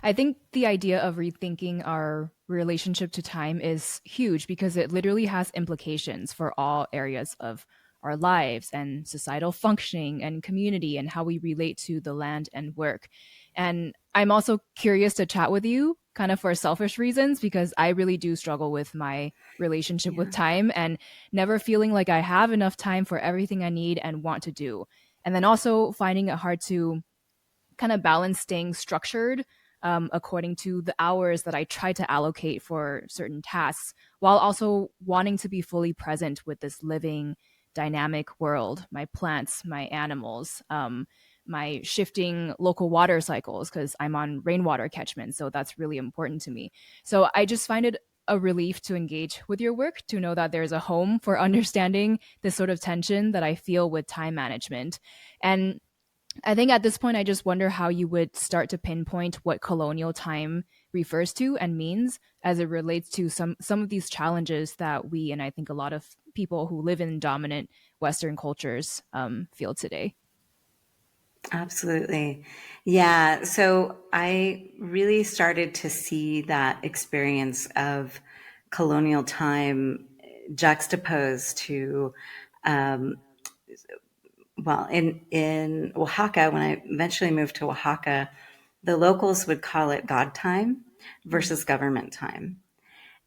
I think the idea of rethinking our relationship to time is huge because it literally has implications for all areas of our lives and societal functioning and community and how we relate to the land and work. And I'm also curious to chat with you kind of for selfish reasons because I really do struggle with my relationship with Yeah. time and never feeling like I have enough time for everything I need and want to do. And then also finding it hard to kind of balance staying structured according to the hours that I try to allocate for certain tasks, while also wanting to be fully present with this living, dynamic world, my plants, my animals, my shifting local water cycles, because I'm on rainwater catchment. So that's really important to me. So I just find it a relief to engage with your work, to know that there's a home for understanding this sort of tension that I feel with time management. And I think at this point, I just wonder how you would start to pinpoint what colonial time refers to and means as it relates to some of these challenges that we, and I think a lot of people who live in dominant Western cultures feel today. Absolutely. Yeah. So I really started to see that experience of colonial time juxtaposed to, um, well, in Oaxaca, when I eventually moved to Oaxaca, the locals would call it God time Mm. versus government time.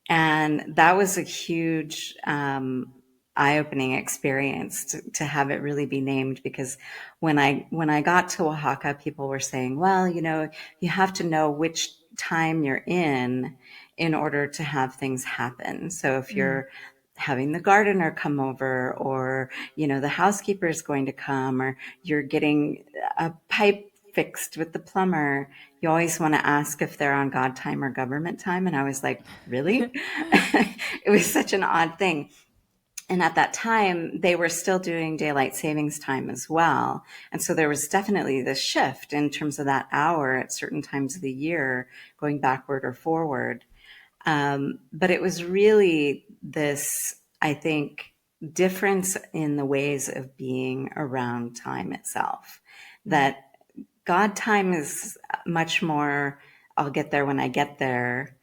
And that was a huge eye-opening experience to have it really be named, because when I got to Oaxaca, people were saying, well, you have to know which time you're in order to have things happen. So if Mm. you're having the gardener come over, or the housekeeper is going to come, or you're getting a pipe fixed with the plumber, you always want to ask if they're on God time or government time. And I was like, really? It was such an odd thing. And at that time, they were still doing daylight savings time as well. And so there was definitely this shift in terms of that hour at certain times of the year, going backward or forward. But it was really this, I think, difference in the ways of being around time itself. Mm. That God time is much more, I'll get there when I get there.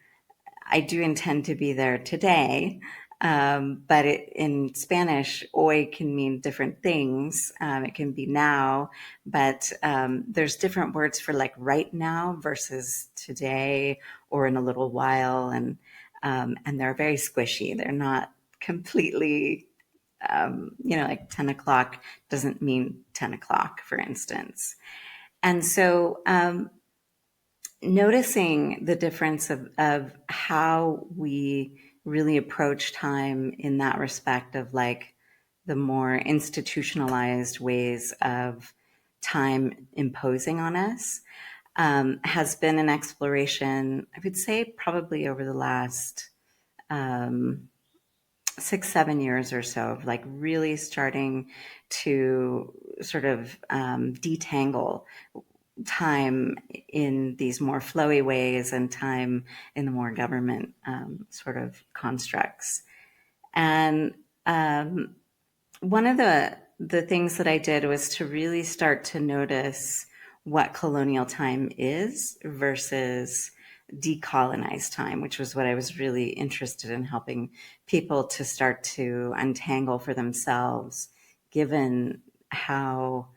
I do intend to be there today. But in Spanish, hoy can mean different things. It can be now, but there's different words for like right now versus today or in a little while. And they're very squishy. They're not completely, like 10 o'clock doesn't mean 10 o'clock, for instance. And so noticing the difference of how we really approach time in that respect, of like the more institutionalized ways of time imposing on us, has been an exploration, I would say, probably over the last 6, 7 years or so, of like really starting to sort of detangle time in these more flowy ways and time in the more government sort of constructs. And one of the things that I did was to really start to notice what colonial time is versus decolonized time, which was what I was really interested in helping people to start to untangle for themselves, given how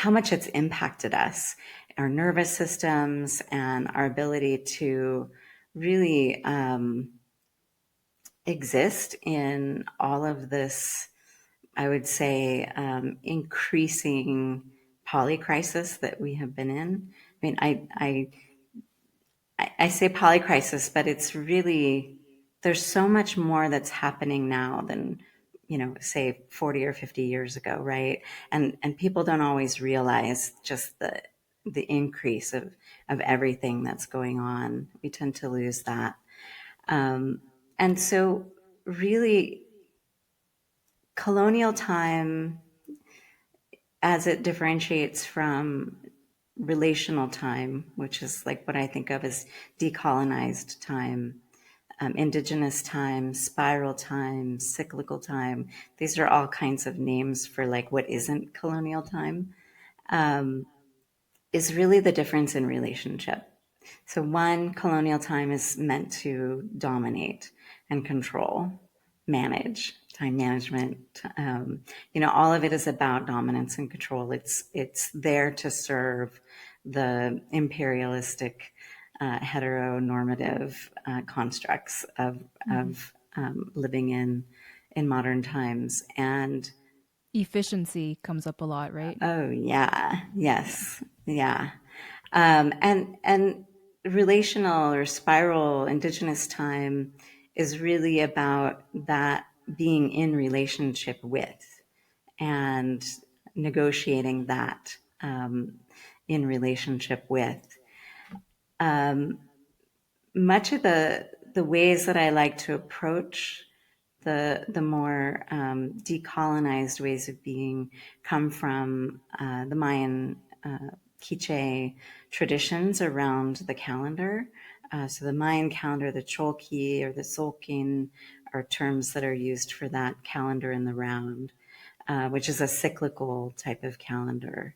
much it's impacted us, our nervous systems, and our ability to really exist in all of this, I would say, increasing polycrisis that we have been in. I mean, I say polycrisis, but it's really, there's so much more that's happening now than, say 40 or 50 years ago, right? And people don't always realize just the increase of everything that's going on. We tend to lose that. And so really, colonial time, as it differentiates from relational time, which is like what I think of as decolonized time, indigenous time, spiral time, cyclical time. These are all kinds of names for like what isn't colonial time. is really the difference in relationship. So one, colonial time is meant to dominate and control, manage, time management. All of it is about dominance and control. It's there to serve the imperialistic, heteronormative constructs Mm-hmm. of living in modern times. And Efficiency comes up a lot, right? oh yeah, yes, yeah. And relational or spiral indigenous time is really about that being in relationship with and negotiating that in relationship with. Much of the ways that I like to approach the more decolonized ways of being come from the Mayan Quiche traditions around the calendar. So the Mayan calendar, the Cholki or the Solkin, are terms that are used for that calendar in the round, which is a cyclical type of calendar.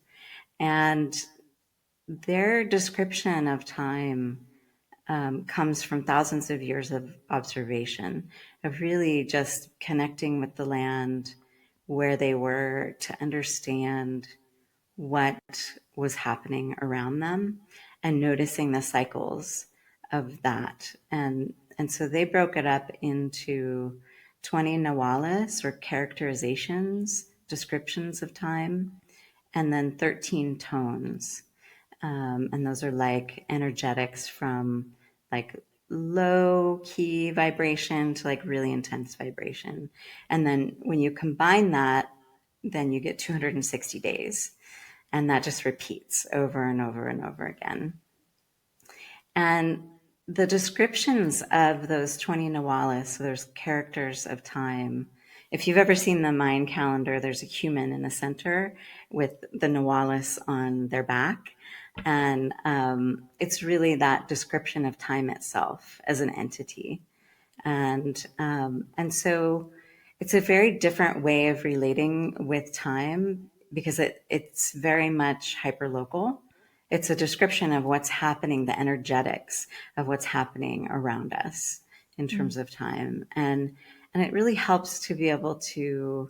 And their description of time comes from thousands of years of observation, of really just connecting with the land where they were to understand what was happening around them and noticing the cycles of that. And so they broke it up into 20 nawales or characterizations, descriptions of time, and then 13 tones. And those are like energetics from like low key vibration to like really intense vibration. And then when you combine that, then you get 260 days. And that just repeats over and over and over again. And the descriptions of those 20 nawales, so there's characters of time. If you've ever seen the Mayan calendar, there's a human in the center with the nawales on their back. And it's really that description of time itself as an entity. And so it's a very different way of relating with time because it's very much hyperlocal. It's a description of what's happening, the energetics of what's happening around us in Mm. terms of time. And it really helps to be able to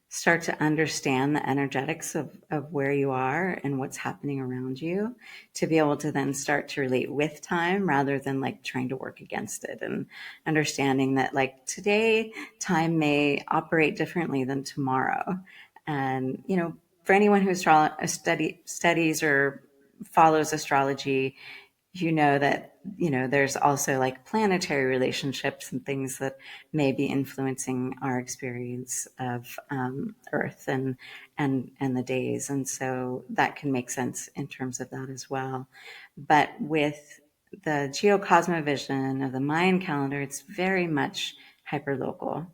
start to understand the energetics of where you are and what's happening around you, to be able to then start to relate with time rather than like trying to work against it, and understanding that like today time may operate differently than tomorrow. And for anyone who studies or follows astrology, that there's also like planetary relationships and things that may be influencing our experience of Earth and the days, and so that can make sense in terms of that as well. But with the geocosmovision of the Mayan calendar, it's very much hyperlocal.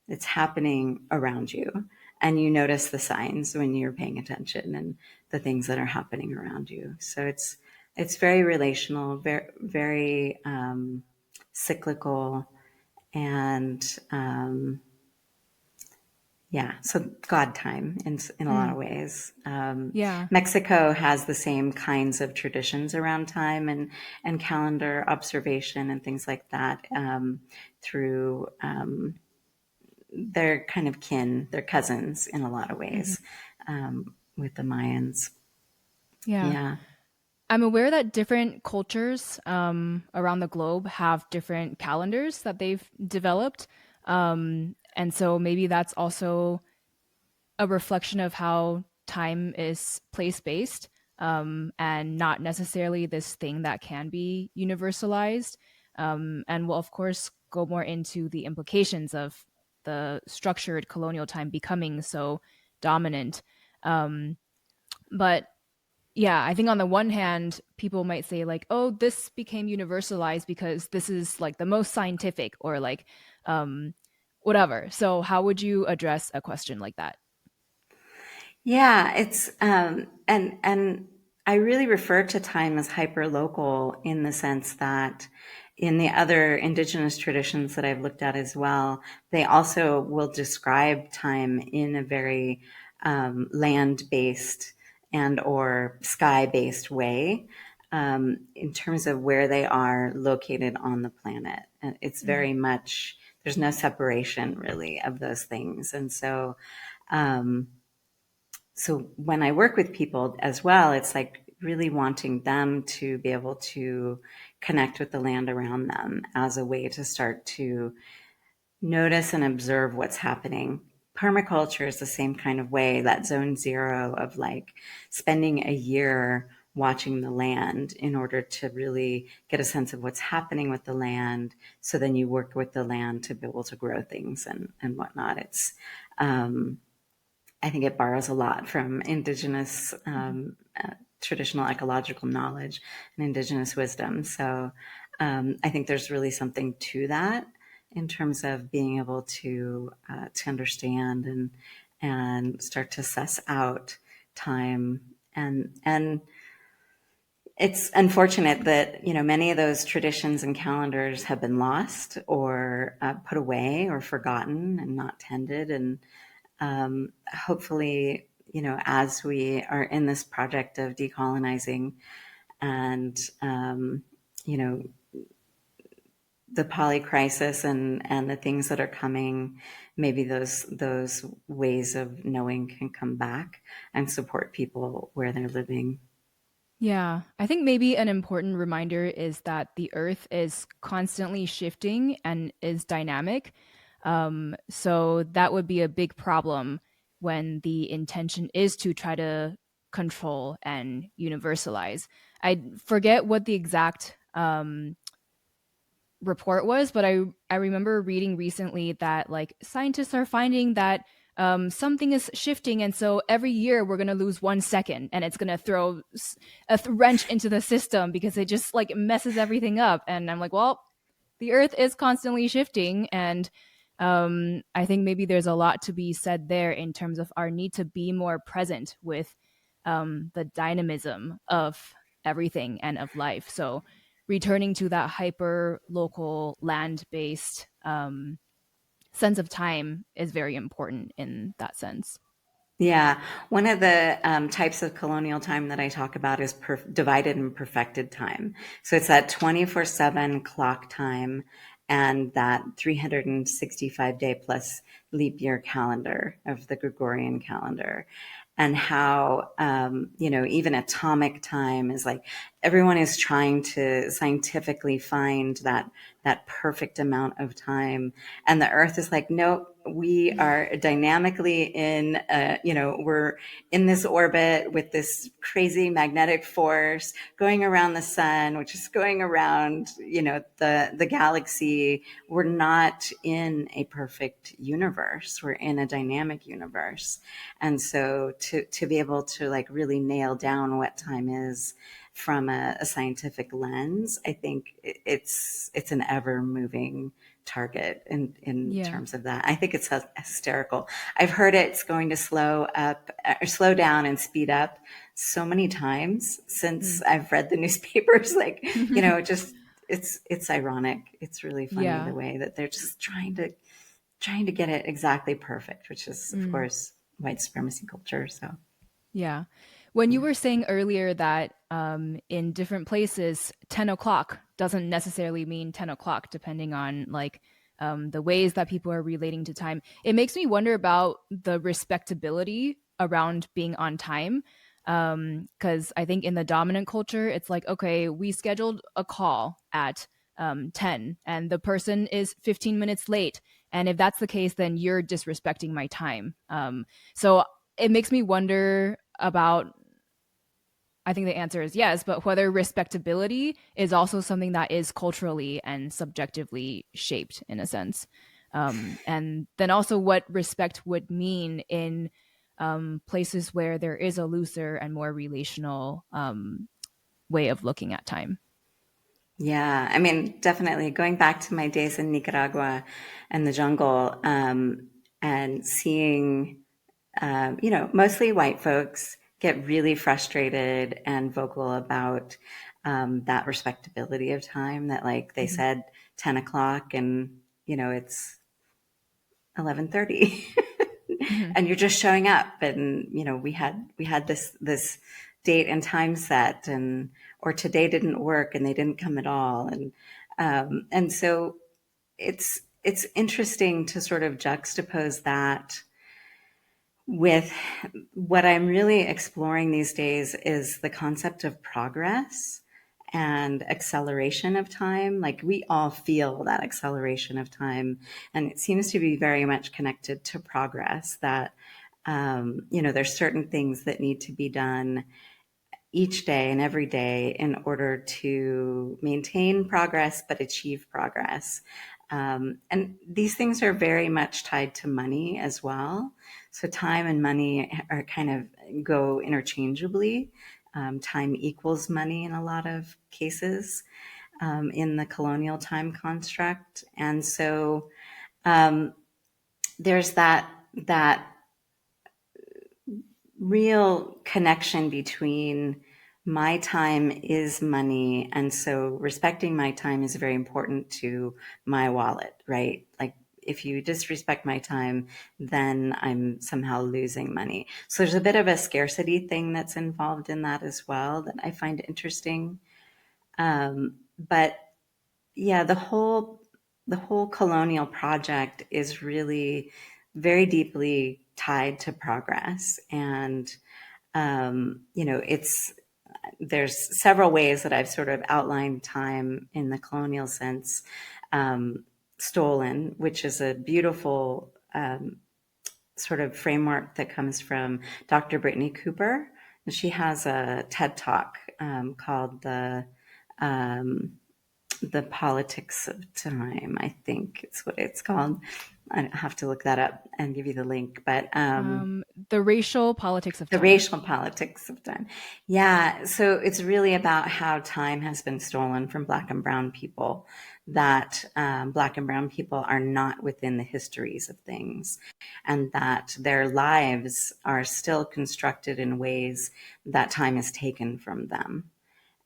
It's happening around you, and you notice the signs when you're paying attention and the things that are happening around you. So it's very relational, very, very cyclical, and yeah, so God time in a lot Mm. of ways. Yeah. Mexico has the same kinds of traditions around time and calendar observation and things like that through their kind of kin, their cousins in a lot of Hmm. ways with the Mayans. Yeah. Yeah. I'm aware that different cultures around the globe have different calendars that they've developed. And so maybe that's also a reflection of how time is place based, and not necessarily this thing that can be universalized. And we'll, of course, go more into the implications of the structured colonial time becoming so dominant. Um, but yeah, I think on the one hand, people might say, like, oh, this became universalized because this is like the most scientific, or like um, whatever. So, how would you address a question like that? Yeah, it's and I really refer to time as hyperlocal in the sense that in the other indigenous traditions that I've looked at as well, they also will describe time in a very land-based and or sky-based way, in terms of where they are located on the planet. And it's Mm-hmm. very much, there's no separation really of those things. And um, so when I work with people as well, it's like really wanting them to be able to connect with the land around them as a way to start to notice and observe what's happening. Permaculture is the same kind of way, that zone zero of like spending a year watching the land in order to really get a sense of what's happening with the land. So then you work with the land to be able to grow things and whatnot. I think it borrows a lot from indigenous, traditional ecological knowledge and indigenous wisdom. So I think there's really something to that in terms of being able to understand and start to suss out time. And it's unfortunate that, you know, many of those traditions and calendars have been lost or put away or forgotten and not tended. And hopefully, you know, as we are in this project of decolonizing and, you know, the poly crisis and the things that are coming, maybe those ways of knowing can come back and support people where they're living. Yeah, I think maybe an important reminder is that the earth is constantly shifting and is dynamic. So that would be a big problem when the intention is to try to control and universalize. I forget what the exact report was, but I remember reading recently that like scientists are finding that something is shifting, and so every year we're gonna lose 1 second, and it's gonna throw wrench into the system because it just like messes everything up. And I'm like, well, the Earth is constantly shifting, and I think maybe there's a lot to be said there in terms of our need to be more present with the dynamism of everything and of life. So returning to that hyper local land based sense of time is very important in that sense. Yeah, one of the types of colonial time that I talk about is divided and perfected time. So it's that 24/7 clock time and that 365-day plus leap year calendar of the Gregorian calendar. And how, you know, even atomic time is like everyone is trying to scientifically find that perfect amount of time. And the earth is like, nope, we are dynamically in, you know, we're in this orbit with this crazy magnetic force going around the sun, which is going around, you know, the galaxy. We're not in a perfect universe. We're in a dynamic universe. And so to be able to like really nail down what time is from a scientific lens, I think it's an ever moving target in Yeah. terms of that. I think it's hysterical. I've heard it's going to slow up or slow down and speed up so many times since Mm. I've read the newspapers. Like, you know, just it's ironic. It's really funny the Yeah. way that they're just trying to get it exactly perfect, which is of Mm. course white supremacy culture. So Yeah. When you yeah. were saying earlier that in different places, 10 o'clock doesn't necessarily mean 10 o'clock, depending on like the ways that people are relating to time, it makes me wonder about the respectability around being on time. Because I think in the dominant culture, it's like, okay, we scheduled a call at 10 and the person is 15 minutes late. And if that's the case, then you're disrespecting my time. So it makes me wonder about, I think the answer is yes, but whether respectability is also something that is culturally and subjectively shaped in a sense. And then also what respect would mean in places where there is a looser and more relational way of looking at time. Yeah, I mean, definitely going back to my days in Nicaragua and the jungle, and seeing, you know, mostly white folks get really frustrated and vocal about that respectability of time that, like, they Mm-hmm. said 10 o'clock and, you know, it's 11:30. Mhm. And you're just showing up, and we had this date and time set, and or today didn't work and they didn't come at all, and so it's interesting to sort of juxtapose that with what I'm really exploring these days is the concept of progress and acceleration of time. Like, we all feel that acceleration of time, and it seems to be very much connected to progress, that there's certain things that need to be done each day and every day in order to maintain progress but achieve progress. And these things are very much tied to money as well. So time and money are kind of go interchangeably. Time equals money in a lot of cases, in the colonial time construct. And so there's that real connection between my time is money, and so respecting my time is very important to my wallet, right? Like, if you disrespect my time, then I'm somehow losing money. So there's a bit of a scarcity thing that's involved in that as well that I find interesting. But yeah, the whole colonial project is really very deeply tied to progress. And it's there's several ways that I've sort of outlined time in the colonial sense. Stolen, which is a beautiful sort of framework that comes from Dr. Brittany Cooper. And she has a TED Talk called the Politics of Time. I think it's what it's called. I have to look that up and give you the link. But The racial politics of the time. racial politics of time. Yeah. So it's really about how time has been stolen from Black and Brown people, that Black and Brown people are not within the histories of things, and that their lives are still constructed in ways that time is taken from them.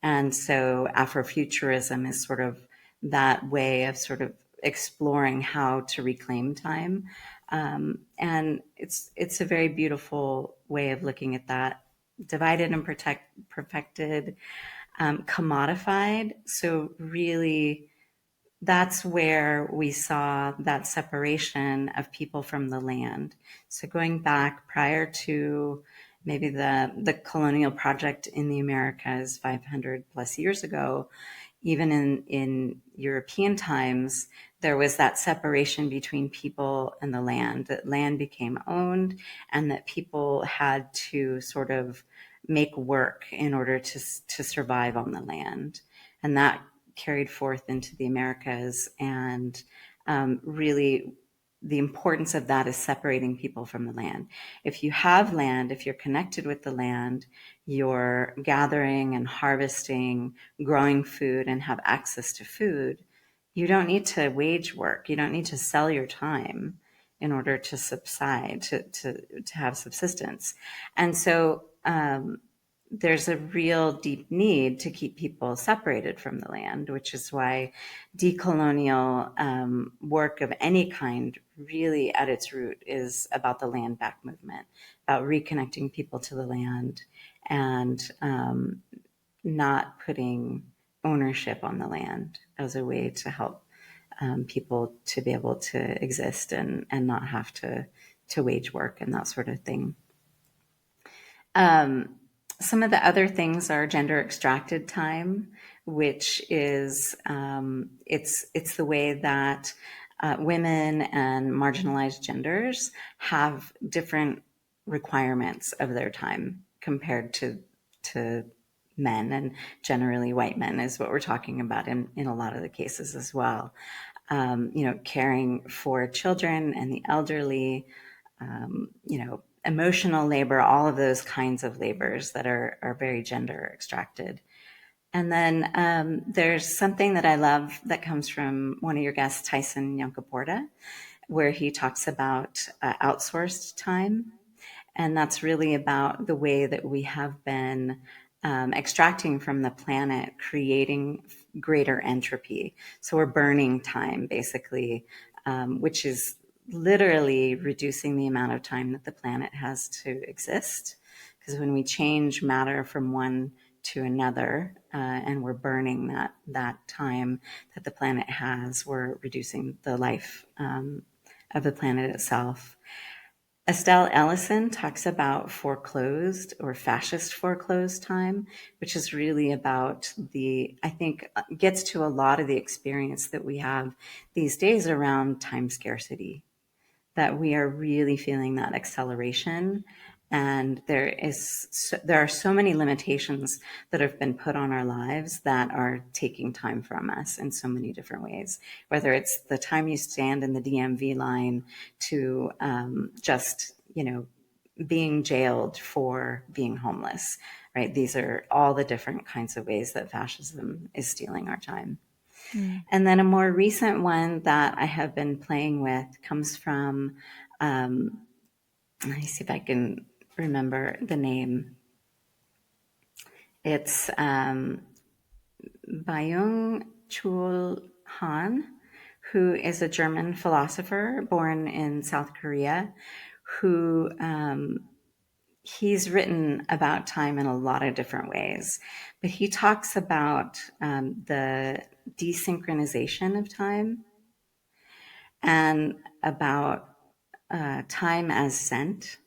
And so Afrofuturism is sort of that way of sort of exploring how to reclaim time. And it's a very beautiful way of looking at that. Divided and perfected, commodified. So really, that's where we saw that separation of people from the land. So going back prior to maybe the colonial project in the Americas 500 plus years ago, even in European times, there was that separation between people and the land, that land became owned and that people had to sort of make work in order to survive on the land. And that carried forth into the Americas. And really, the importance of that is separating people from the land. If you have land, if you're connected with the land, you're gathering and harvesting, growing food, and have access to food, you don't need to wage work. You don't need to sell your time in order to subside, to have subsistence. And so there's a real deep need to keep people separated from the land, which is why decolonial work of any kind really at its root is about the land back movement, about reconnecting people to the land, and not putting ownership on the land as a way to help people to be able to exist and not have to wage work and that sort of thing. Some of the other things are gender extracted time, which is it's the way that women and marginalized genders have different requirements of their time compared to men, and generally white men is what we're talking about in a lot of the cases as well. Caring for children and the elderly, emotional labor, all of those kinds of labors that are very gender extracted. And then there's something that I love that comes from one of your guests, Tyson Yunkaporta, where he talks about outsourced time. And that's really about the way that we have been extracting from the planet, creating greater entropy. So we're burning time, basically, which is literally reducing the amount of time that the planet has to exist. Because when we change matter from one to another, and we're burning that time that the planet has, we're reducing the life of the planet itself. Estelle Ellison talks about foreclosed or fascist foreclosed time, which is really about I think gets to a lot of the experience that we have these days around time scarcity, that we are really feeling that acceleration. And there are so many limitations that have been put on our lives that are taking time from us in so many different ways, whether it's the time you stand in the DMV line to just, being jailed for being homeless, right? These are all the different kinds of ways that fascism is stealing our time. Mm. And then a more recent one that I have been playing with comes from, let me see if I can remember the name. It's Byung-Chul Han, who is a German philosopher born in South Korea, who he's written about time in a lot of different ways, but he talks about the desynchronization of time and about time as scent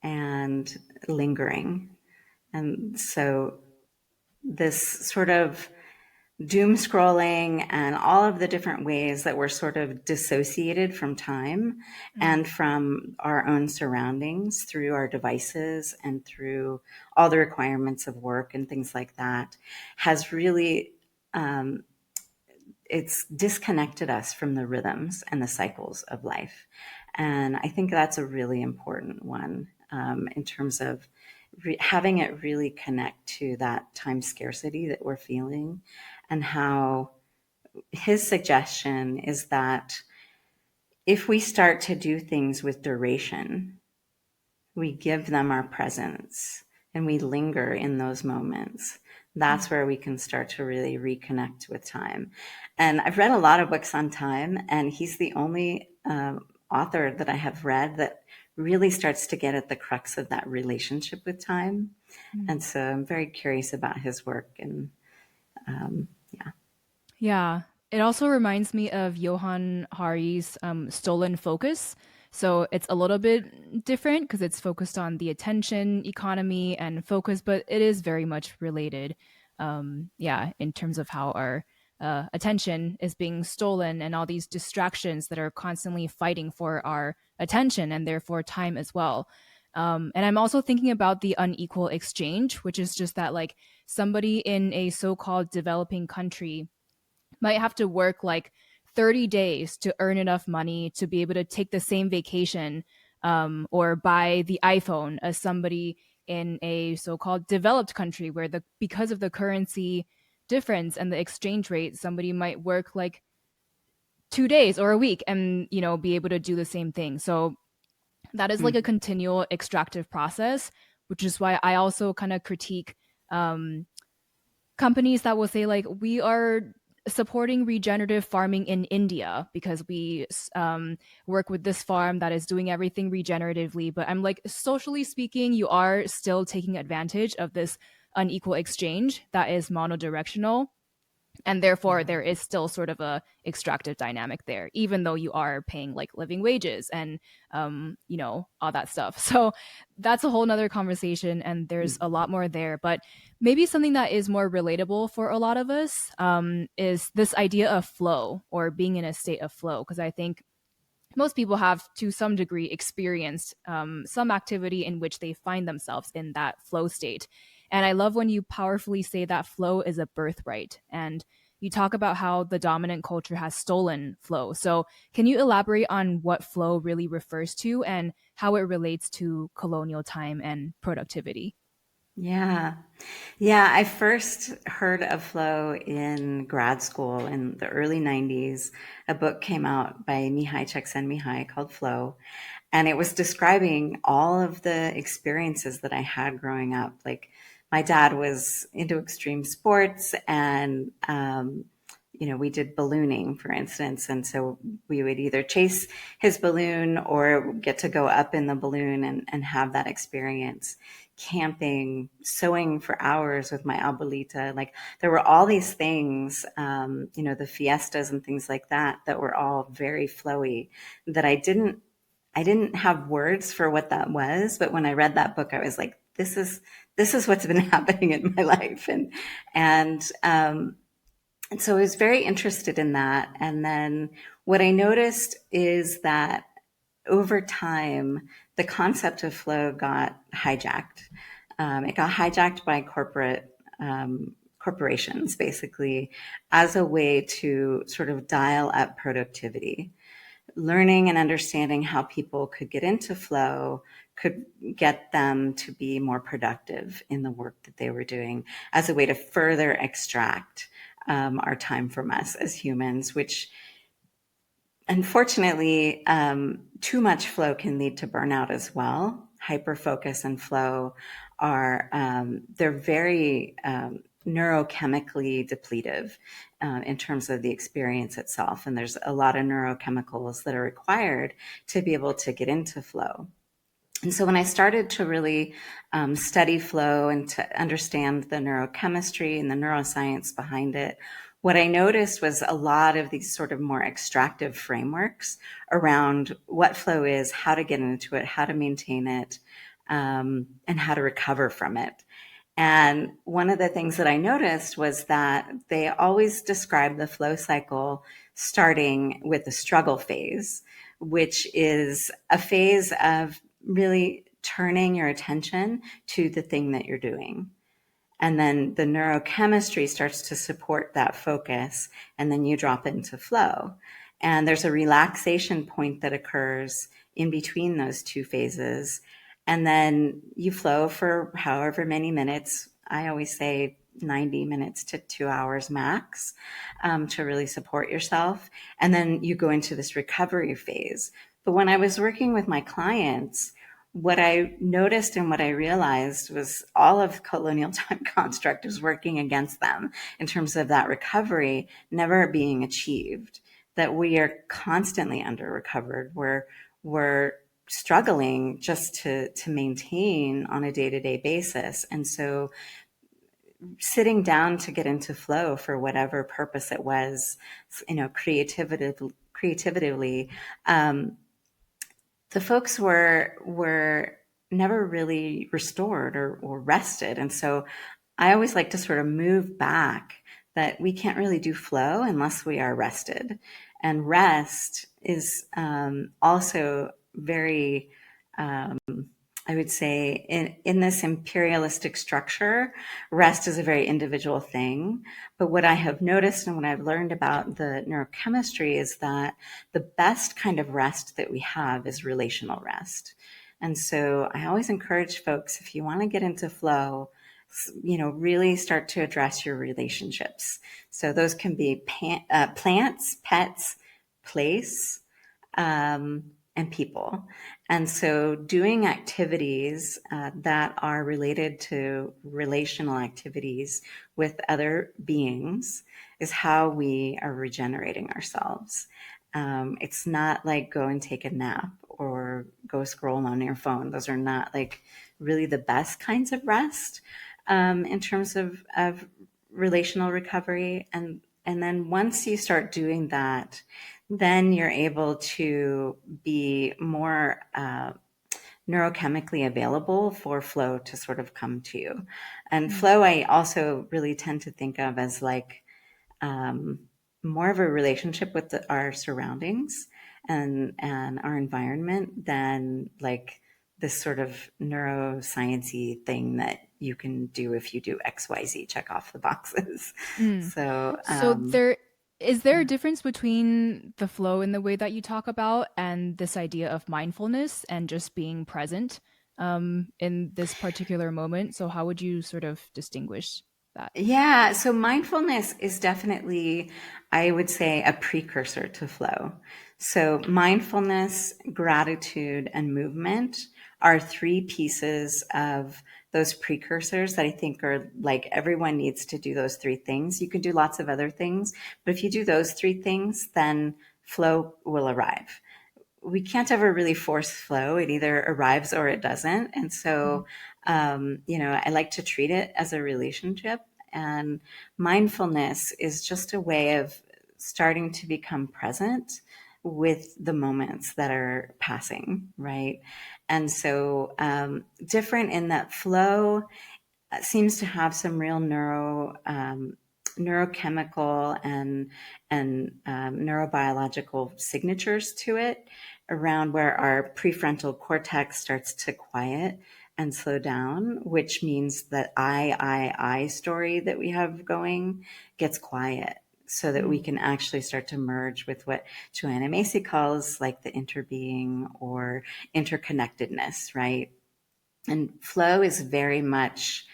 and lingering. And so this sort of doom scrolling and all of the different ways that we're sort of dissociated from time and from our own surroundings through our devices and through all the requirements of work and things like that has really it's disconnected us from the rhythms and the cycles of life. And I think that's a really important one in terms of having it really connect to that time scarcity that we're feeling, and how his suggestion is that if we start to do things with duration, we give them our presence and we linger in those moments. That's where we can start to really reconnect with time. And I've read a lot of books on time, and he's the only author that I have read that really starts to get at the crux of that relationship with time. And so I'm very curious about his work. And yeah. Yeah. It also reminds me of Johann Hari's Stolen Focus. So it's a little bit different because it's focused on the attention economy and focus, but it is very much related. Yeah, in terms of how our attention is being stolen and all these distractions that are constantly fighting for our attention and therefore time as well. And I'm also thinking about the unequal exchange, which is just that like somebody in a so called developing country might have to work like 30 days to earn enough money to be able to take the same vacation or buy the iPhone as somebody in a so-called developed country where because of the currency difference and the exchange rate, somebody might work like 2 days or a week and be able to do the same thing. So that is like a continual extractive process, which is why I also kind of critique companies that will say like we are supporting regenerative farming in India because we work with this farm that is doing everything regeneratively. But I'm like, socially speaking, you are still taking advantage of this unequal exchange that is monodirectional. And therefore, there is still sort of a extractive dynamic there, even though you are paying like living wages and all that stuff. So that's a whole nother conversation, and there's a lot more there. But maybe something that is more relatable for a lot of us is this idea of flow or being in a state of flow, because I think most people have to some degree experienced some activity in which they find themselves in that flow state. And I love when you powerfully say that flow is a birthright. And you talk about how the dominant culture has stolen flow. So can you elaborate on what flow really refers to and how it relates to colonial time and productivity? Yeah. Yeah. I first heard of flow in grad school in the early 90s. A book came out by Mihai Csikszentmihalyi called Flow. And it was describing all of the experiences that I had growing up. Like my dad was into extreme sports, and we did ballooning, for instance. And so we would either chase his balloon or get to go up in the balloon and have that experience. Camping, sewing for hours with my abuelita. Like there were all these things, the fiestas and things like that were all very flowy that I didn't have words for what that was. But when I read that book, I was like, this is what's been happening in my life. And so I was very interested in that. And then what I noticed is that over time, the concept of flow got hijacked. It got hijacked by corporations, basically, as a way to sort of dial up productivity. Learning and understanding how people could get into flow could get them to be more productive in the work that they were doing as a way to further extract our time from us as humans, which unfortunately, too much flow can lead to burnout as well. Hyperfocus and flow they're very neurochemically depletive in terms of the experience itself. And there's a lot of neurochemicals that are required to be able to get into flow. And so when I started to really study flow and to understand the neurochemistry and the neuroscience behind it, what I noticed was a lot of these sort of more extractive frameworks around what flow is, how to get into it, how to maintain it, and how to recover from it. And one of the things that I noticed was that they always describe the flow cycle starting with the struggle phase, which is a phase of really turning your attention to the thing that you're doing. And then the neurochemistry starts to support that focus, and then you drop into flow. And there's a relaxation point that occurs in between those two phases. And then you flow for however many minutes. I always say 90 minutes to 2 hours max to really support yourself. And then you go into this recovery phase. But when I was working with my clients, what I noticed and what I realized was all of colonial time construct was working against them in terms of that recovery never being achieved, that we are constantly under recovered. We're struggling just to maintain on a day-to-day basis. And so sitting down to get into flow for whatever purpose it was, creatively, the folks were never really restored or rested. And so I always like to sort of move back that we can't really do flow unless we are rested. And rest is also very, I would say, in this imperialistic structure, rest is a very individual thing. But what I have noticed and what I've learned about the neurochemistry is that the best kind of rest that we have is relational rest. And so I always encourage folks, if you want to get into flow, really start to address your relationships. So those can be plants, pets, place, and people. And so doing activities that are related to relational activities with other beings is how we are regenerating ourselves. It's not like go and take a nap or go scroll on your phone. Those are not like really the best kinds of rest in terms of relational recovery. And then once you start doing that, then you're able to be more neurochemically available for flow to sort of come to you. And flow, I also really tend to think of as like more of a relationship with our surroundings and our environment than like this sort of neuroscience-y thing that you can do if you do XYZ, check off the boxes. Mm. So, So is there a difference between the flow in the way that you talk about and this idea of mindfulness and just being present in this particular moment? So how would you sort of distinguish that? yeah, so mindfulness is definitely, I would say, a precursor to flow. So mindfulness, gratitude, and movement are three pieces of those precursors that I think are like everyone needs to do those three things. You can do lots of other things, but if you do those three things, then flow will arrive. We can't ever really force flow. It either arrives or it doesn't. And Mm. so, I like to treat it as a relationship. And mindfulness is just a way of starting to become present with the moments that are passing, right? And so, different in that flow seems to have some real neurochemical and neurobiological signatures to it around where our prefrontal cortex starts to quiet and slow down, which means that I story that we have going gets quiet so that we Mm. can actually start to merge with what Joanna Macy calls like the interbeing or interconnectedness, right? And flow is very much,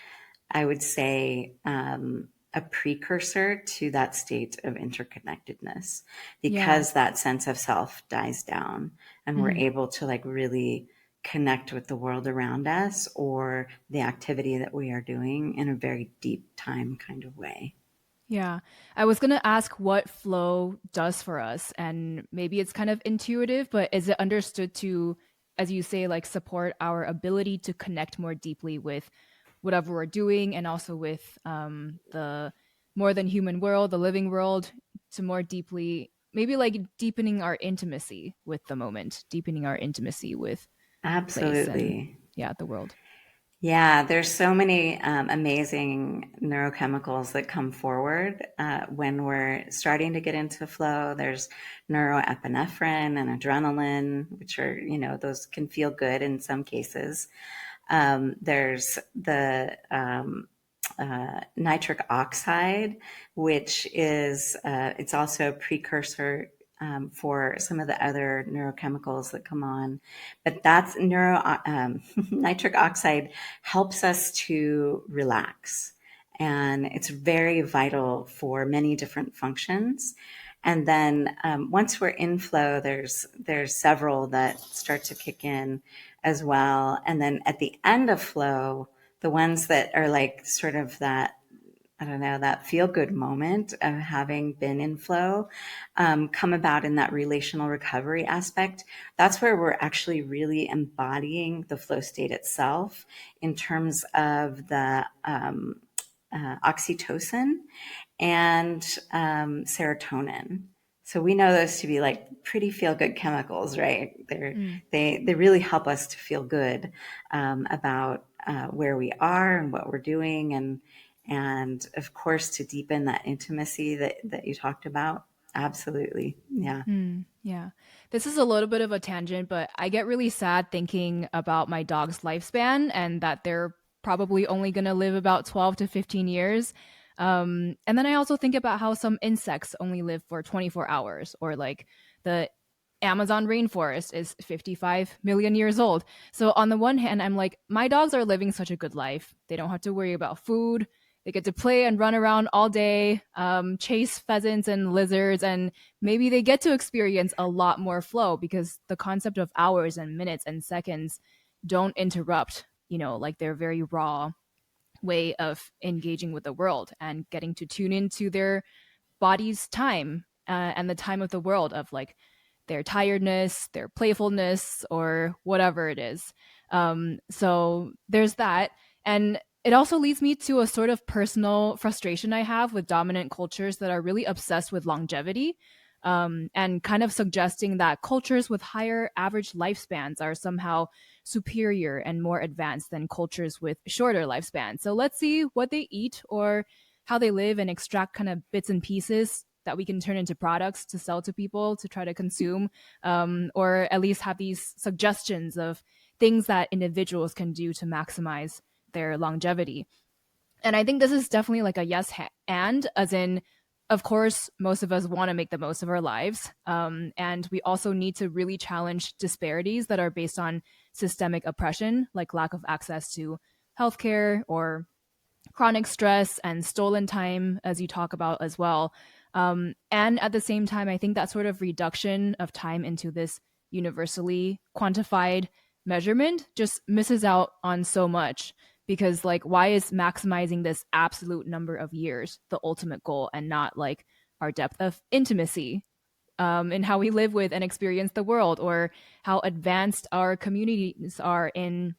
I would say, a precursor to that state of interconnectedness Yeah. because that sense of self dies down and we're Mm. able to like really connect with the world around us or the activity that we are doing in a very deep time kind of way. Yeah. I was going to ask what flow does for us. And maybe it's kind of intuitive, but is it understood to, as you say, like support our ability to connect more deeply with whatever we're doing and also with the more than human world, the living world, to more deeply, maybe like deepening our intimacy with the moment, deepening our intimacy with place and, Absolutely. yeah, the world. Yeah, there's so many amazing neurochemicals that come forward when we're starting to get into flow. There's neuroepinephrine and adrenaline, which are, those can feel good in some cases. There's the nitric oxide, which is it's also a precursor for some of the other neurochemicals that come on. But that's nitric oxide helps us to relax. And it's very vital for many different functions. And then once we're in flow, there's several that start to kick in as well. And then at the end of flow, the ones that are like sort of that, I don't know, that feel good moment of having been in flow come about in that relational recovery aspect. That's where we're actually really embodying the flow state itself in terms of the oxytocin and serotonin. So we know those to be like pretty feel good chemicals, right? Mm. They really help us to feel good about where we are and what we're doing, and of course to deepen that intimacy that you talked about. Absolutely, yeah. Mm, yeah. This is a little bit of a tangent, but I get really sad thinking about my dog's lifespan and that they're probably only going to live about 12 to 15 years. And then I also think about how some insects only live for 24 hours, or like the Amazon rainforest is 55 million years old. So, on the one hand, I'm like, my dogs are living such a good life. They don't have to worry about food. They get to play and run around all day, chase pheasants and lizards, and maybe they get to experience a lot more flow because the concept of hours and minutes and seconds don't interrupt, like their very raw way of engaging with the world and getting to tune into their body's time and the time of the world of like their tiredness, their playfulness, or whatever it is. So there's that. And it also leads me to a sort of personal frustration I have with dominant cultures that are really obsessed with longevity, and kind of suggesting that cultures with higher average lifespans are somehow superior and more advanced than cultures with shorter lifespans. So let's see what they eat or how they live and extract kind of bits and pieces that we can turn into products to sell to people to try to consume, or at least have these suggestions of things that individuals can do to maximize their longevity. And I think this is definitely like a and as in, of course, most of us want to make the most of our lives. And we also need to really challenge disparities that are based on systemic oppression, like lack of access to healthcare or chronic stress and stolen time, as you talk about as well. And at the same time, I think that sort of reduction of time into this universally quantified measurement just misses out on so much because like why is maximizing this absolute number of years the ultimate goal and not like our depth of intimacy in how we live with and experience the world, or how advanced our communities are in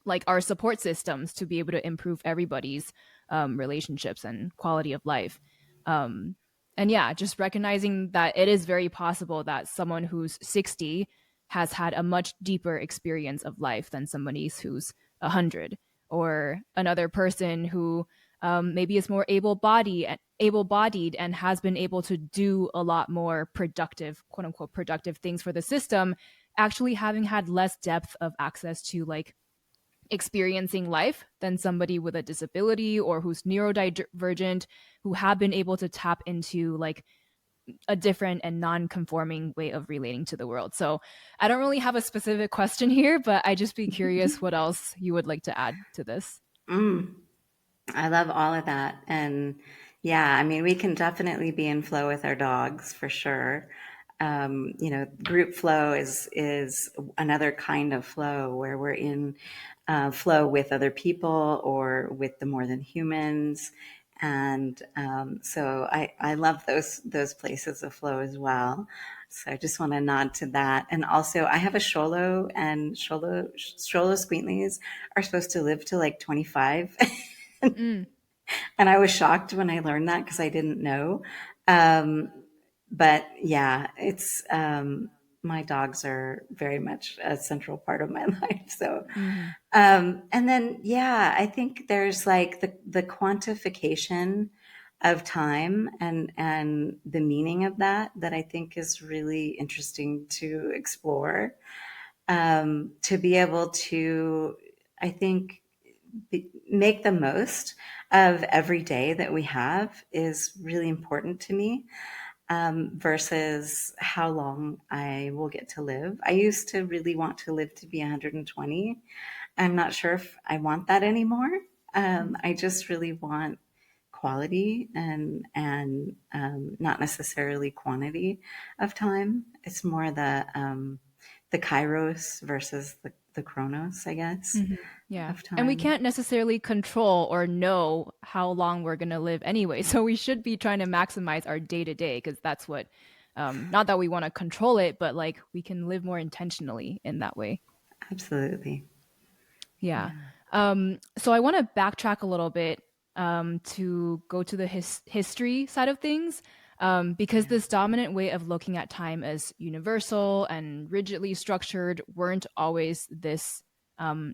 like our support systems to be able to improve everybody's relationships and quality of life. Um, and yeah, just recognizing that it is very possible that someone who's 60 has had a much deeper experience of life than somebody who's 100, or another person who maybe is more able-bodied and has been able to do a lot more productive, quote unquote, productive things for the system, actually having had less depth of access to like experiencing life than somebody with a disability or who's neurodivergent, who have been able to tap into like a different and non-conforming way of relating to the world. So I don't really have a specific question here, but I just be curious what else you would like to add to this. Mm, I love all of that. And yeah, I mean, we can definitely be in flow with our dogs for sure. Group flow is another kind of flow where we're in flow with other people or with the more than humans. And so I love those places of flow as well. So I just want to nod to that. And also, I have a Sholo, and Sholo Squeentleys are supposed to live to like 25. Mm, And I was shocked when I learned that because I didn't know. Um, but yeah, it's my dogs are very much a central part of my life. So, mm-hmm, and then yeah, I think there's like the quantification of time and the meaning of that I think is really interesting to explore. To be able to, I think, make the most of every day that we have is really important to me, versus how long I will get to live. I used to really want to live to be 120. I'm not sure if I want that anymore. I just really want quality and not necessarily quantity of time. It's more the kairos versus the chronos, I guess, mm-hmm. Yeah. of And we time. can't necessarily control or know how long we're going to live anyway. So we should be trying to maximize our day to day, because that's what, not that we want to control it, but like we can live more intentionally in that way. Absolutely. Yeah. Yeah. So I want to backtrack a little bit to go to the history side of things, because Yeah. this dominant way of looking at time as universal and rigidly structured weren't always this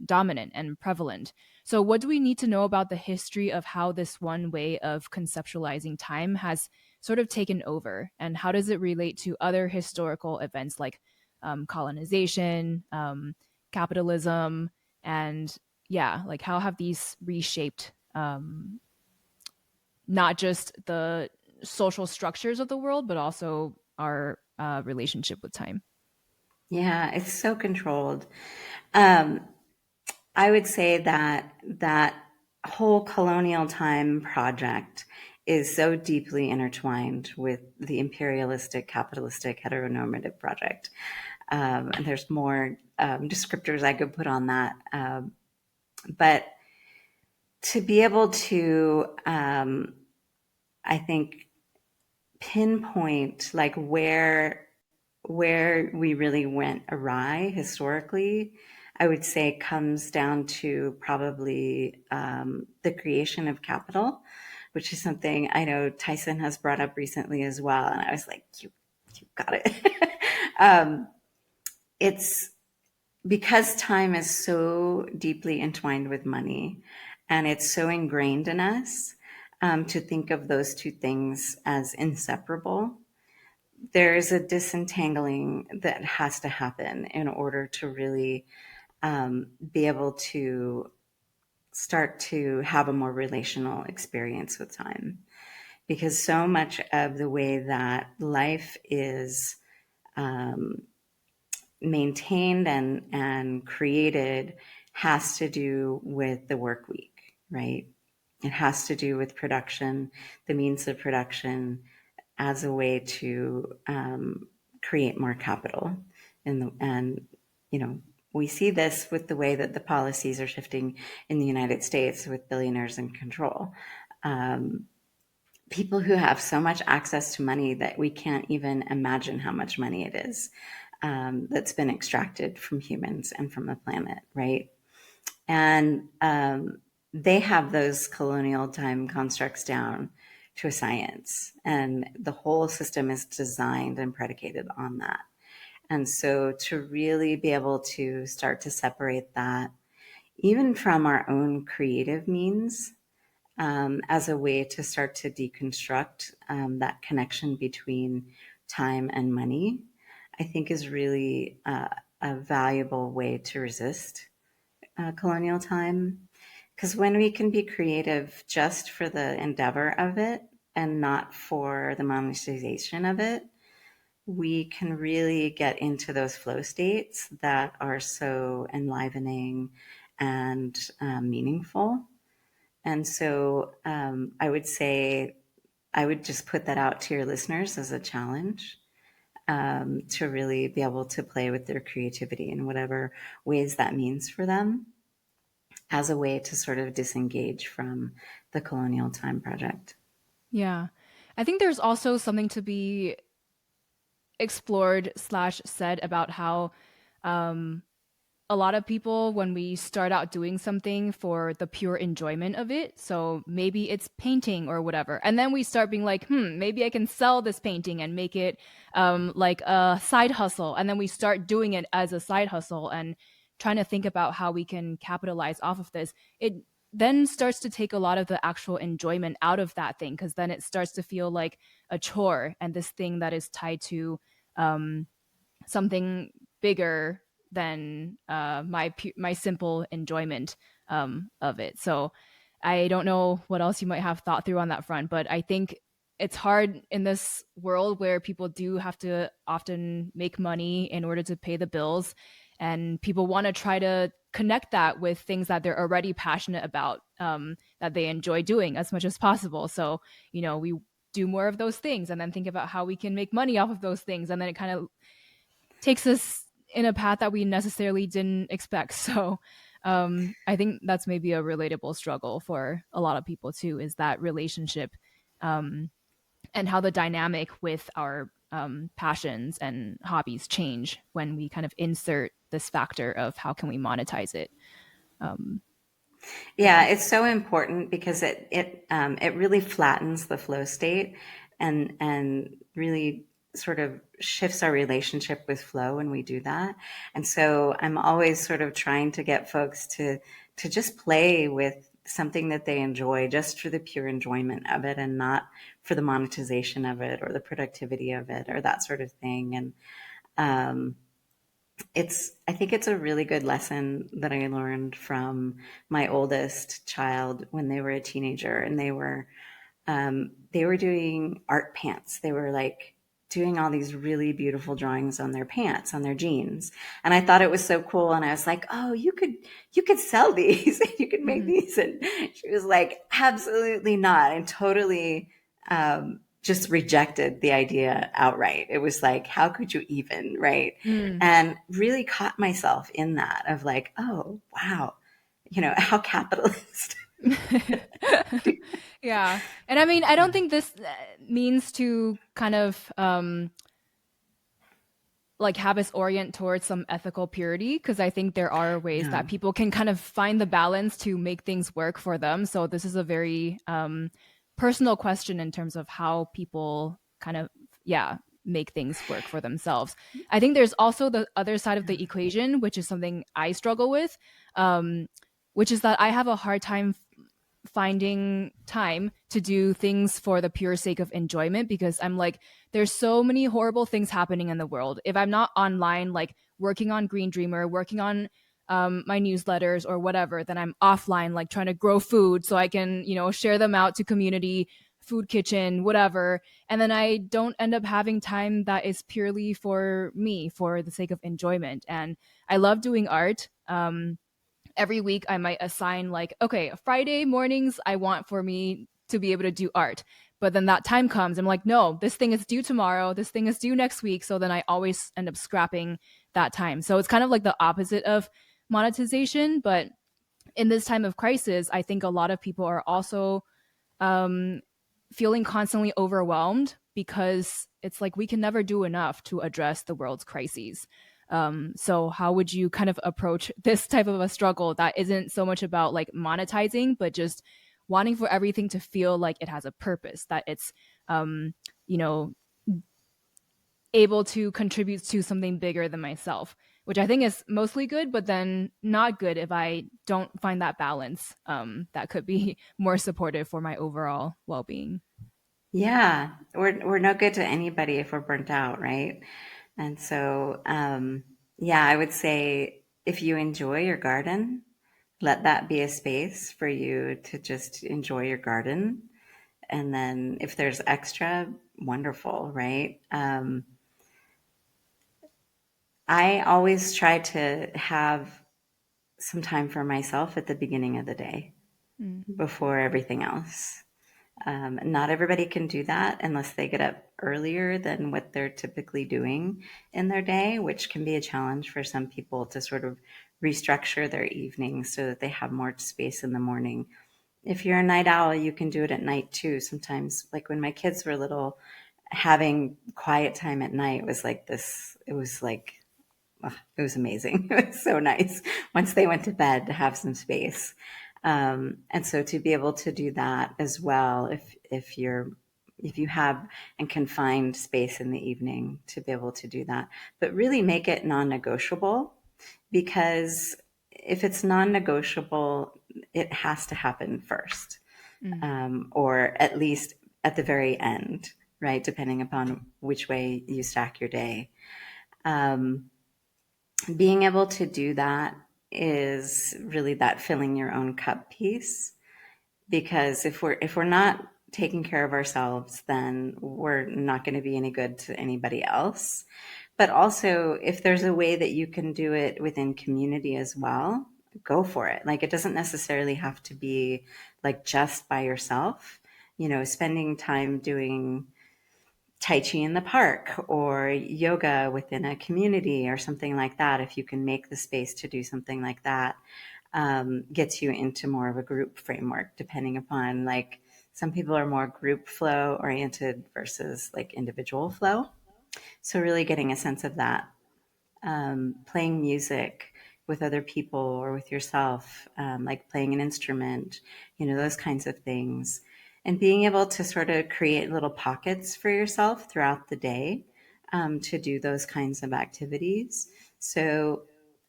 dominant and prevalent. So, what do we need to know about the history of how this one way of conceptualizing time has sort of taken over? And how does it relate to other historical events like colonization, capitalism? And yeah, like how have these reshaped not just the social structures of the world, but also our relationship with time? Yeah, it's so controlled. Um, I would say that whole colonial time project is so deeply intertwined with the imperialistic, capitalistic, heteronormative project. And there's more descriptors I could put on that. But to be able to, I think, pinpoint like where we really went awry historically, I would say comes down to probably the creation of capital, which is something I know Tyson has brought up recently as well. And I was like, you got it. um, it's because time is so deeply entwined with money and it's so ingrained in us, to think of those two things as inseparable. There's a disentangling that has to happen in order to really be able to start to have a more relational experience with time. Because so much of the way that life is maintained and created has to do with the work week, right? It has to do with production, the means of production, as a way to create more capital and you know we see this with the way that the policies are shifting in the United States with billionaires in control. People who have so much access to money that we can't even imagine how much money it is, that's been extracted from humans and from the planet, right? And they have those colonial time constructs down to a science, and the whole system is designed and predicated on that. And so to really be able to start to separate that, even from our own creative means, as a way to start to deconstruct that connection between time and money, I think is really a valuable way to resist colonial time. Because when we can be creative just for the endeavor of it and not for the monetization of it, we can really get into those flow states that are so enlivening and meaningful. And so I would say, I would just put that out to your listeners as a challenge, to really be able to play with their creativity in whatever ways that means for them, as a way to sort of disengage from the colonial time project. Yeah. I think there's also something to be explored slash said about how um, a lot of people, when we start out doing something for the pure enjoyment of it, so maybe it's painting or whatever, and then we start being like, maybe I can sell this painting and make it like a side hustle, and then we start doing it as a side hustle and trying to think about how we can capitalize off of this. It then starts to take a lot of the actual enjoyment out of that thing, because then it starts to feel like a chore and this thing that is tied to um, something bigger than my simple enjoyment of it. So I don't know what else you might have thought through on that front, but I think it's hard in this world where people do have to often make money in order to pay the bills, and people want to try to connect that with things that they're already passionate about, that they enjoy doing as much as possible. So we do more of those things and then think about how we can make money off of those things, and then it kind of takes us in a path that we necessarily didn't expect. So I think that's maybe a relatable struggle for a lot of people too, is that relationship, and how the dynamic with our passions and hobbies change when we kind of insert this factor of how can we monetize it. Yeah, it's so important because it really flattens the flow state, and really sort of shifts our relationship with flow when we do that. And so I'm always sort of trying to get folks to just play with something that they enjoy just for the pure enjoyment of it, and not for the monetization of it or the productivity of it or that sort of thing. And um, I think it's a really good lesson that I learned from my oldest child when they were a teenager, and they were doing art pants. They were like doing all these really beautiful drawings on their pants, on their jeans. And I thought it was so cool. And I was like, oh, you could sell these. You could make Mm-hmm. these. And she was like, absolutely not. And totally, just rejected the idea outright. It was like, how could you even, right? Mm. And really caught myself in that of like, oh, wow, how capitalist. Yeah. And I mean, I don't think this means to kind of like have us orient towards some ethical purity, because I think there are ways Yeah. that people can kind of find the balance to make things work for them. So this is a very personal question in terms of how people kind of, yeah, make things work for themselves. I think there's also the other side of the equation, which is something I struggle with, um, which is that I have a hard time finding time to do things for the pure sake of enjoyment, because I'm like, there's so many horrible things happening in the world. If I'm not online, like working on Green Dreamer, working on my newsletters or whatever, then I'm offline, like trying to grow food so I can, share them out to community, food kitchen, whatever. And then I don't end up having time that is purely for me, for the sake of enjoyment. And I love doing art. Every week I might assign like, okay, Friday mornings I want for me to be able to do art. But then that time comes, I'm like, no, this thing is due tomorrow, this thing is due next week. So then I always end up scrapping that time. So it's kind of like the opposite of monetization. But in this time of crisis, I think a lot of people are also um, feeling constantly overwhelmed because it's like we can never do enough to address the world's crises. So how would you kind of approach this type of a struggle that isn't so much about like monetizing, but just wanting for everything to feel like it has a purpose, that it's, um, you know, able to contribute to something bigger than myself, which I think is mostly good, but then not good if I don't find that balance that could be more supportive for my overall well being. Yeah, we're no good to anybody if we're burnt out, right? And so, yeah, I would say if you enjoy your garden, let that be a space for you to just enjoy your garden. And then if there's extra, wonderful, right? I always try to have some time for myself at the beginning of the day Mm. before everything else. Not everybody can do that unless they get up earlier than what they're typically doing in their day, which can be a challenge for some people to sort of restructure their evenings so that they have more space in the morning. If you're a night owl, you can do it at night too. Sometimes, like when my kids were little, having quiet time at night was like this, it was like, it was amazing. It was so nice once they went to bed to have some space. And so to be able to do that as well, if you have and can find space in the evening to be able to do that, but really make it non-negotiable, because if it's non-negotiable, it has to happen first, Mm. or at least at the very end, right? Depending upon which way you stack your day. Um, Being able to do that is really that filling your own cup piece, because if we're not taking care of ourselves, then we're not going to be any good to anybody else. But also, if there's a way that you can do it within community as well, go for it. Like, it doesn't necessarily have to be like just by yourself. Spending time doing Tai Chi in the park or yoga within a community or something like that, if you can make the space to do something like that, gets you into more of a group framework, depending upon, like, some people are more group flow oriented versus like individual flow. So really getting a sense of that, playing music with other people or with yourself, like playing an instrument, those kinds of things. And being able to sort of create little pockets for yourself throughout the day, to do those kinds of activities. So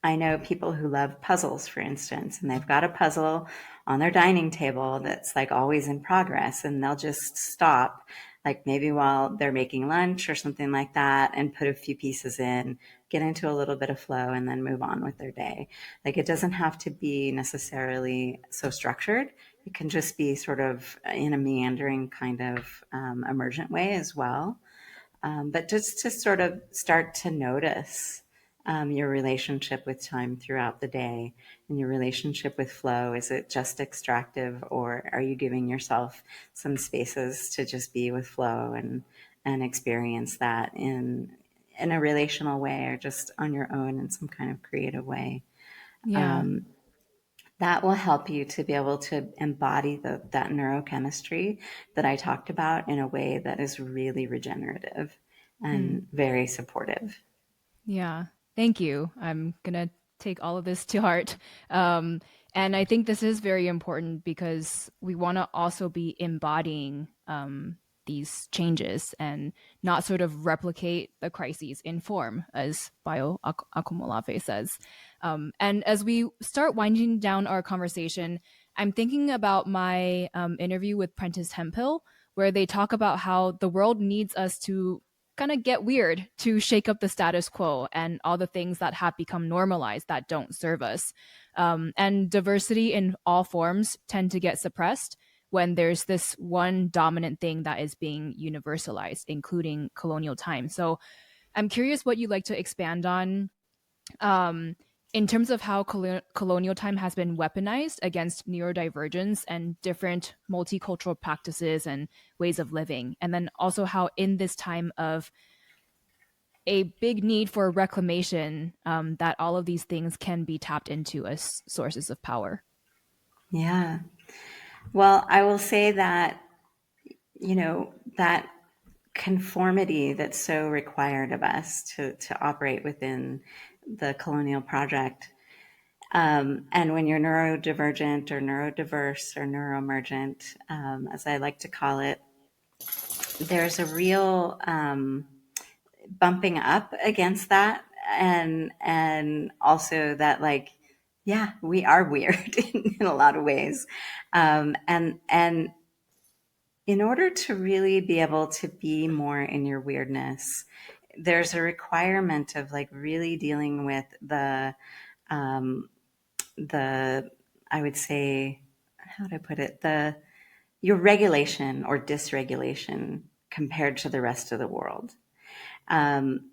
I know people who love puzzles, for instance, and they've got a puzzle on their dining table that's like always in progress, and they'll just stop, like maybe while they're making lunch or something like that, and put a few pieces in, get into a little bit of flow, and then move on with their day. Like, it doesn't have to be necessarily so structured. It can just be sort of in a meandering kind of, emergent way as well. But just to sort of start to notice, your relationship with time throughout the day and your relationship with flow. Is it just extractive, or are you giving yourself some spaces to just be with flow and experience that in a relational way, or just on your own in some kind of creative way? Yeah. Um, that will help you to be able to embody that neurochemistry that I talked about in a way that is really regenerative Mm. and very supportive. Yeah. Thank you. I'm going to take all of this to heart. Um, and I think this is very important because we want to also be embodying these changes and not sort of replicate the crises in form, as Bio Akumolafe says. And as we start winding down our conversation, I'm thinking about my interview with Prentice Hemphill, where they talk about how the world needs us to kind of get weird to shake up the status quo and all the things that have become normalized that don't serve us. And diversity in all forms tend to get suppressed when there's this one dominant thing that is being universalized, including colonial time. So I'm curious what you'd like to expand on, um, in terms of how colonial time has been weaponized against neurodivergence and different multicultural practices and ways of living. And then also how, in this time of a big need for reclamation, that all of these things can be tapped into as sources of power. Yeah. Well, I will say that, that conformity that's so required of us to operate within the colonial project. And when you're neurodivergent or neurodiverse or neuroemergent, as I like to call it, there's a real bumping up against that, and also that, like, yeah, we are weird in a lot of ways, and in order to really be able to be more in your weirdness, there's a requirement of like really dealing with um, the I would say, how do I put it, the your regulation or dysregulation compared to the rest of the world. Um,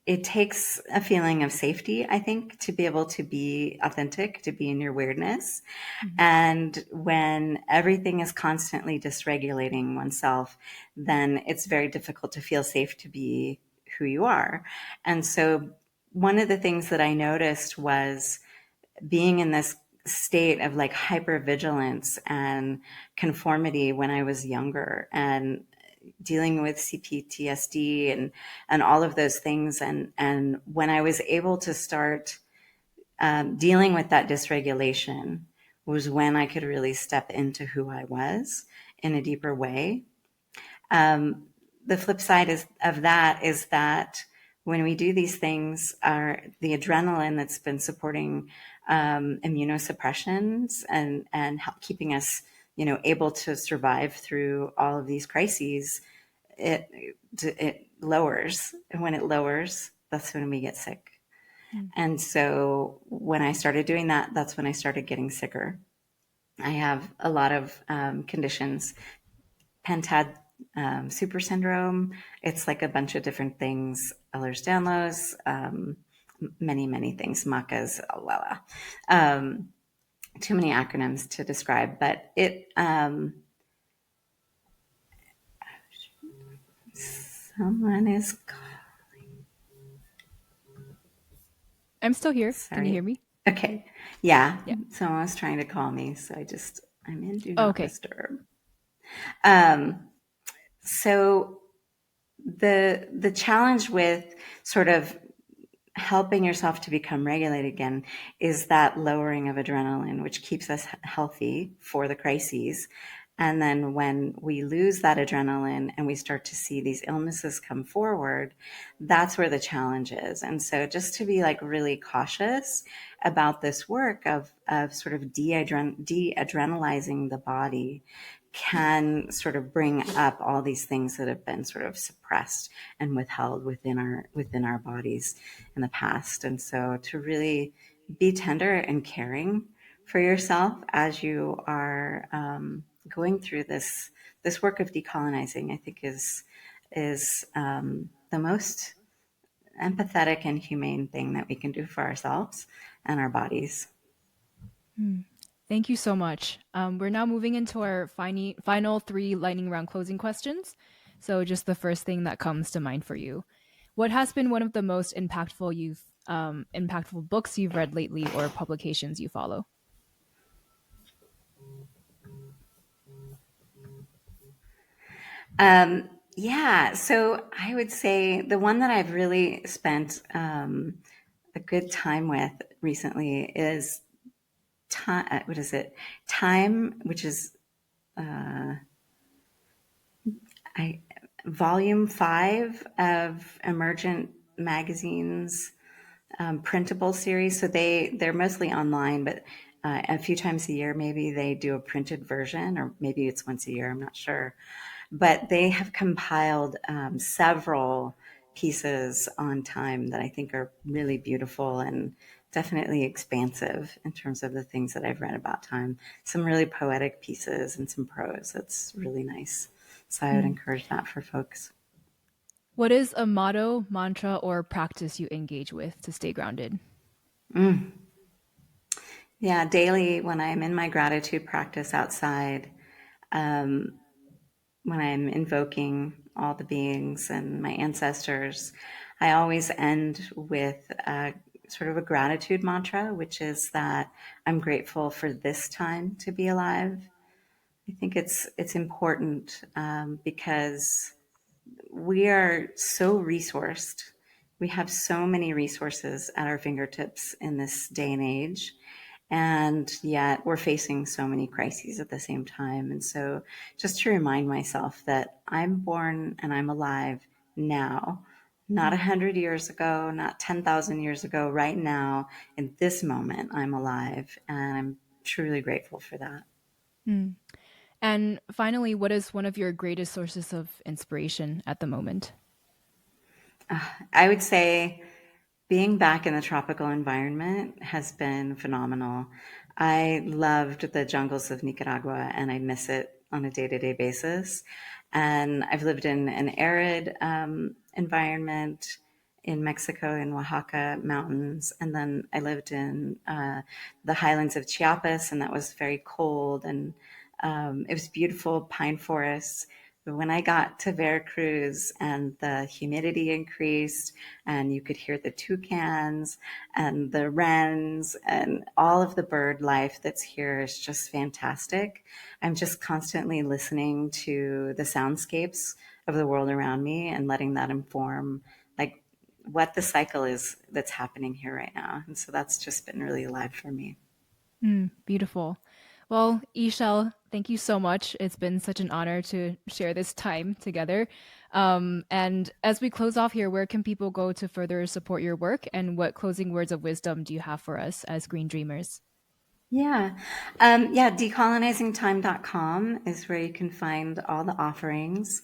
it takes a feeling of safety, I think, to be able to be authentic, to be in your weirdness. Mhm. And when everything is constantly dysregulating oneself, then it's very difficult to feel safe to be who you are. And so, one of the things that I noticed was being in this state of like hypervigilance and conformity when I was younger, and dealing with CPTSD and all of those things. And when I was able to start dealing with that dysregulation was when I could really step into who I was in a deeper way. Um, the flip side of that is that when we do these things, the adrenaline that's been supporting immunosuppressions and keeping us, able to survive through all of these crises, it it lowers, and when it lowers, that's when we get sick. Mm. And so when I started doing that, that's when I started getting sicker. I have a lot of conditions. Pentad super syndrome. It's like a bunch of different things. Ehlers-Danlos, many, many things. MACAs, too many acronyms to describe, but someone is, I'm still here. Can you hear sorry. me? Okay. Yeah. Yeah. Someone was trying to call me. So I'm in do Oh, not okay. disturb. Um, so the challenge with sort of helping yourself to become regulated again is that lowering of adrenaline, which keeps us healthy for the crises. And then when we lose that adrenaline and we start to see these illnesses come forward, that's where the challenge is. And so just to be like really cautious about this work of sort of de-adrenalizing the body can sort of bring up all these things that have been sort of suppressed and withheld within our bodies in the past. And so to really be tender and caring for yourself as you are going through this work of decolonizing, I think is the most empathetic and humane thing that we can do for ourselves and our bodies. Thank you so much. We're now moving into our final three lightning round closing questions. So, just the first thing that comes to mind for you. What has been one of the most impactful books you've read lately, or publications you follow? Yeah, so I would say the one that I've really spent a good time with recently is time. What is it? Time, which is I volume 5 of Emergent Magazine's printable series. So they're mostly online, but a few times a year maybe they do a printed version, or maybe it's once a year. I'm not sure, but they have compiled several pieces on time that I think are really beautiful and definitely expansive in terms of the things that I've read about time. Some really poetic pieces and some prose. That's really nice. So I would Hmm. encourage that for folks. What is a motto, mantra, or practice you engage with to stay grounded? Mm. Yeah, daily when I'm in my gratitude practice outside, um, when I'm invoking all the beings and my ancestors, I always end with sort of a gratitude mantra, which is that I'm grateful for this time to be alive. I think it's important because we are so resourced. We have so many resources at our fingertips in this day and age. And yet we're facing so many crises at the same time. And so just to remind myself that I'm born and I'm alive now, not Mm. 100 years ago, not 10,000 years ago, right now, in this moment, I'm alive. And I'm truly grateful for that. Mm. And finally, what is one of your greatest sources of inspiration at the moment? I would say being back in the tropical environment has been phenomenal. I loved the jungles of Nicaragua and I miss it on a day to day basis. And I've lived in an arid environment in Mexico, in Oaxaca mountains. And then I lived in the highlands of Chiapas, and that was very cold. And it was beautiful pine forests. But when I got to Veracruz and the humidity increased, and you could hear the toucans and the wrens and all of the bird life that's here is just fantastic. I'm just constantly listening to the soundscapes of the world around me and letting that inform like what the cycle is that's happening here right now. And so that's just been really alive for me. Mm, beautiful. Well, Ixchel, thank you so much. It's been such an honor to share this time together. And as we close off here, where can people go to further support your work? And what closing words of wisdom do you have for us as Green Dreamers? Yeah. Decolonizingtime.com is where you can find all the offerings.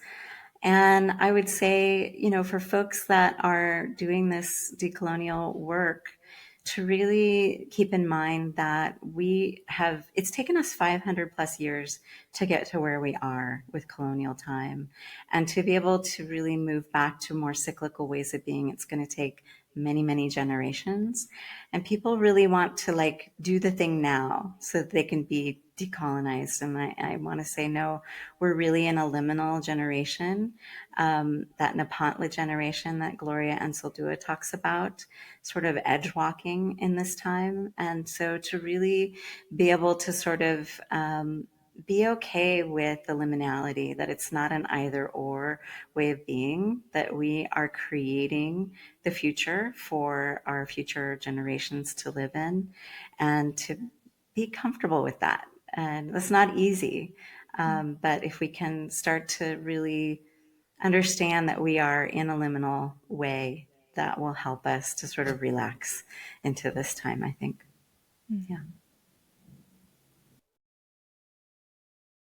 And I would say, for folks that are doing this decolonial work, to really keep in mind that it's taken us 500 plus years to get to where we are with colonial time. And to be able to really move back to more cyclical ways of being, it's going to take many, many generations. And people really want to like do the thing now so that they can be decolonized. And I want to say, no, we're really in a liminal generation, that Nepantla generation that Gloria Anzaldúa talks about, sort of edge walking in this time. And so to really be able to sort of be okay with the liminality, that it's not an either or way of being, that we are creating the future for our future generations to live in, and to be comfortable with that. And that's not easy. But if we can start to really understand that we are in a liminal way, that will help us to sort of relax into this time, I think. Mm. Yeah.